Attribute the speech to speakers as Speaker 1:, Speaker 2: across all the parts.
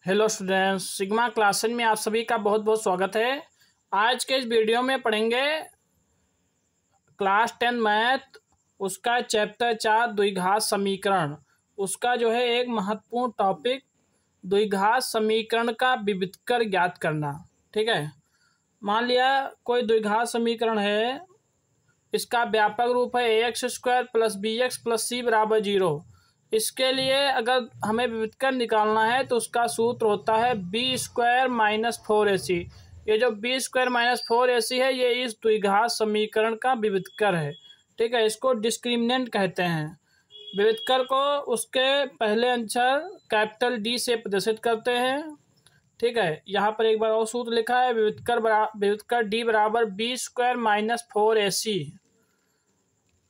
Speaker 1: Hello students, sigma classes में आप सभी का बहुत बहुत स्वागत है। आज के इस वीडियो में पढ़ेंगे क्लास 10 मैथ, उसका चैप्टर 4 द्विघात समीकरण। उसका जो है एक महत्वपूर्ण टॉपिक द्विघात समीकरण का विविधकर ज्ञात करना। ठीक है, मान लिया कोई द्विघात समीकरण है, इसका व्यापक रूप है ax² + bx + c = 0। इसके लिए अगर हमें व्युत्क्रम निकालना है तो उसका सूत्र होता है b² - 4ac। ये जो b² - 4ac है, ये इस द्विघात समीकरण का व्युत्क्रम है। ठीक है, इसको डिस्क्रिमिनेंट कहते हैं। व्युत्क्रम को उसके पहले अक्षर कैपिटल D से प्रदर्शित करते हैं। ठीक है, यहाँ पर एक बार और सूत्र लिखा है, व्युत्क्रम D = b² - 4ac।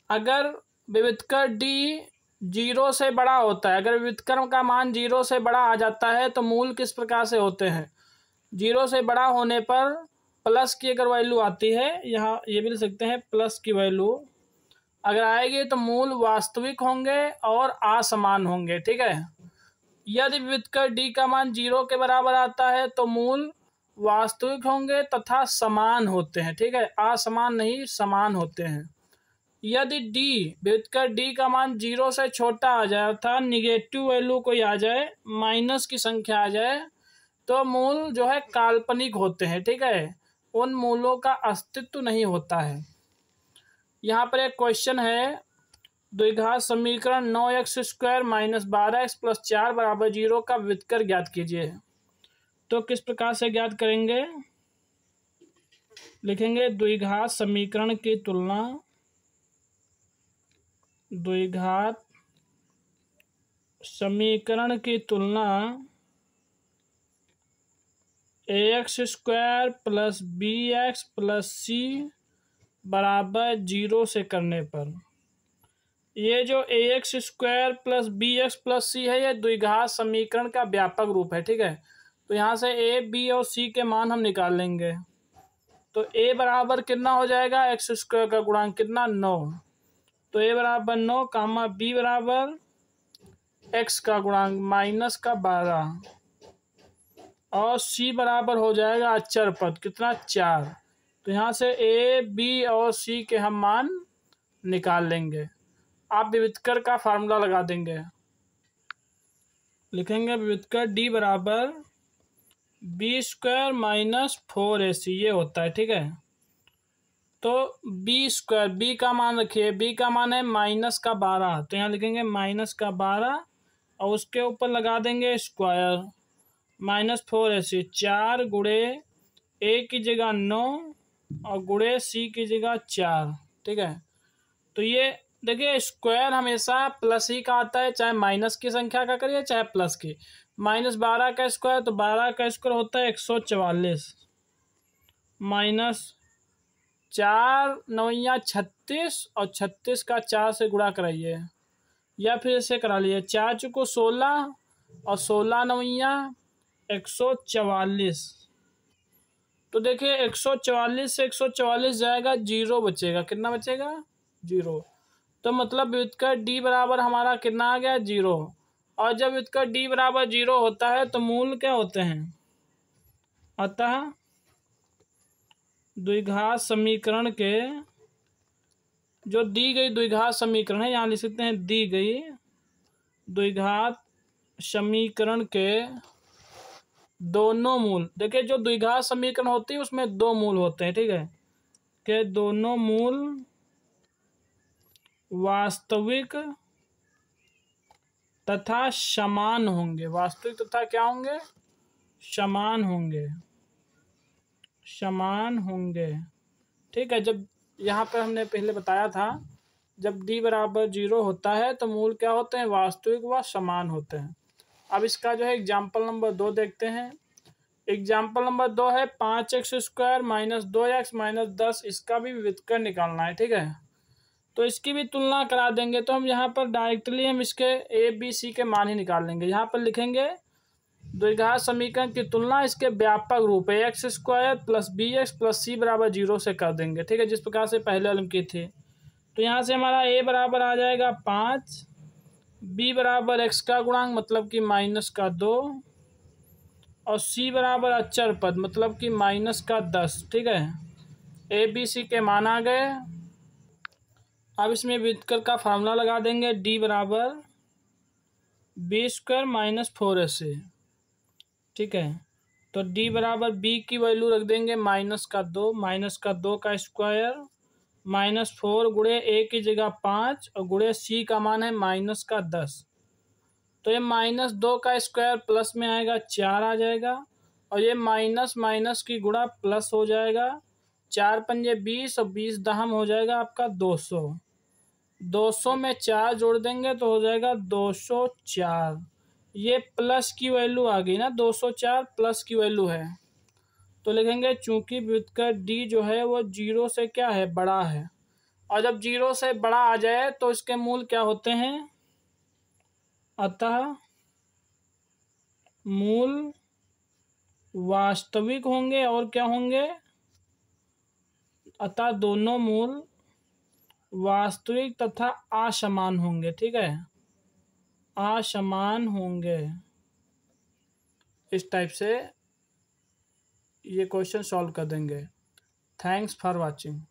Speaker 1: अगर व्युत्क्रम D 0 से बड़ा होता है, अगर व्युत्क्रम का मान 0 से बड़ा आ जाता है तो मूल किस प्रकार से होते हैं। 0 से बड़ा होने पर प्लस की अगर वैल्यू आती है, यहाँ ये भी लिख सकते हैं प्लस की वैल्यू अगर आएगी तो मूल वास्तविक होंगे और असमान होंगे। ठीक है, यदि व्युत्क्रम D का मान 0 के बराबर आता है तो मूल वास्तविक होंगे तथा समान होते हैं। ठीक है, असमान नहीं, समान होते हैं। यदि व्युत्क्रम D का मान 0 से छोटा आ जाए, अर्थात निगेटिव वैल्यू कोई आ जाए, माइनस की संख्या आ जाए, तो मूल जो है काल्पनिक होते हैं। ठीक है, उन मूलों का अस्तित्व नहीं होता है। यहाँ पर एक क्वेश्चन है, द्विघात समीकरण 9x² - 12x + 4 = 0 का व्युत्क्रम ज्ञात कीजिए। तो किस प्रकार से ज्ञात करेंगे, लिखेंगे द्विघात समीकरण की तुलना, द्विघात समीकरण की तुलना ax² + bx + c = 0 से करने पर, ये जो ax² + bx + c है, ये द्विघात समीकरण का व्यापक रूप है। ठीक है, तो यहाँ से a, b और c के मान हम निकाल लेंगे। तो a बराबर कितना हो जाएगा, x² का गुणांक कितना, 9। तो a बराबर 9, कामा b बराबर x का गुणांक -12 और c बराबर हो जाएगा अचर पद कितना, 4। तो यहाँ से a, b और c के हम मान निकाल लेंगे। आप व्युत्क्रम का फार्मूला लगा देंगे, लिखेंगे व्युत्क्रम D = b² - 4ac, ये होता है। ठीक है, तो b² का मान रखिए, b का मान है -12, तो यहाँ लिखेंगे -12 और उसके ऊपर लगा देंगे स्क्वायर, -4ac, 4 गुणे a की जगह 9 और गुणे c की जगह 4। ठीक है, तो ये देखिए स्क्वायर हमेशा प्लस ही का आता है, चाहे माइनस की संख्या का करिए चाहे प्लस की। -12 का स्क्वायर, तो 12 का स्क्वायर होता है 144, -4 9 36 और 36 का 4 से गुणा कराइए, या फिर इसे करा लिए 4 चुको 16 और 16 9 144। तो देखिए 144 से 144 जाएगा, 0 बचेगा, कितना बचेगा, 0। तो मतलब व्युत्क्रम D बराबर हमारा कितना आ गया, 0। और जब व्युत्क्रम D बराबर 0 होता है तो मूल क्या होते हैं, अतः द्विघात समीकरण के, जो दी गई द्विघात समीकरण है, यहाँ लिख सकते हैं दी गई द्विघात समीकरण के दोनों मूल, देखिए जो द्विघात समीकरण होती है उसमें 2 मूल होते हैं। ठीक है, के दोनों मूल वास्तविक तथा समान होंगे। वास्तविक तथा क्या होंगे, समान होंगे, समान होंगे। ठीक है, जब यहाँ पर हमने पहले बताया था, जब D = 0 होता है तो मूल क्या होते हैं, वास्तविक व समान होते हैं। अब इसका जो है एग्जाम्पल नंबर 2 देखते हैं। एग्जाम्पल नंबर 2 है 5x² - 2x - 10, इसका भी व्युत्क्रम निकालना है। ठीक है, तो इसकी भी तुलना करा देंगे, तो हम यहाँ पर डायरेक्टली हम इसके a, b, c के मान ही निकाल लेंगे। यहाँ पर लिखेंगे द्विघात समीकरण की तुलना इसके व्यापक रूप है ax² + bx + c = 0 से कर देंगे। ठीक है, जिस प्रकार से पहले वाले की थी। तो यहाँ से हमारा a बराबर आ जाएगा 5, b बराबर x का गुणांक मतलब कि -2 और सी बराबर अचर पद मतलब कि -10। ठीक है, ए बी सी के मान आ गए। अब इसमें व्युत्क्रम का फार्मूला लगा देंगे, डी बराबर b² - 4ac। ठीक है, तो डी बराबर बी की वैल्यू रख देंगे -2 का स्क्वायर -4 गुणे ए की जगह 5 और गुणे सी का मान है -10। तो ये -2 का स्क्वायर प्लस में आएगा 4 आ जाएगा और ये माइनस माइनस की गुणा प्लस हो जाएगा। 4 पंजे 20 और 20 दहम हो जाएगा आपका 200। 200 में 4 जोड़ देंगे तो हो जाएगा 204। ये प्लस की वैल्यू आ गई ना, 204 प्लस की वैल्यू है। तो लिखेंगे चूंकि व्युत्क्रम डी जो है वो 0 से क्या है, बड़ा है। और जब 0 से बड़ा आ जाए तो इसके मूल क्या होते हैं, अतः मूल वास्तविक होंगे और क्या होंगे, अतः दोनों मूल वास्तविक तथा असमान होंगे। ठीक है, असमान होंगे। इस टाइप से ये क्वेश्चन सॉल्व कर देंगे। Thanks for watching.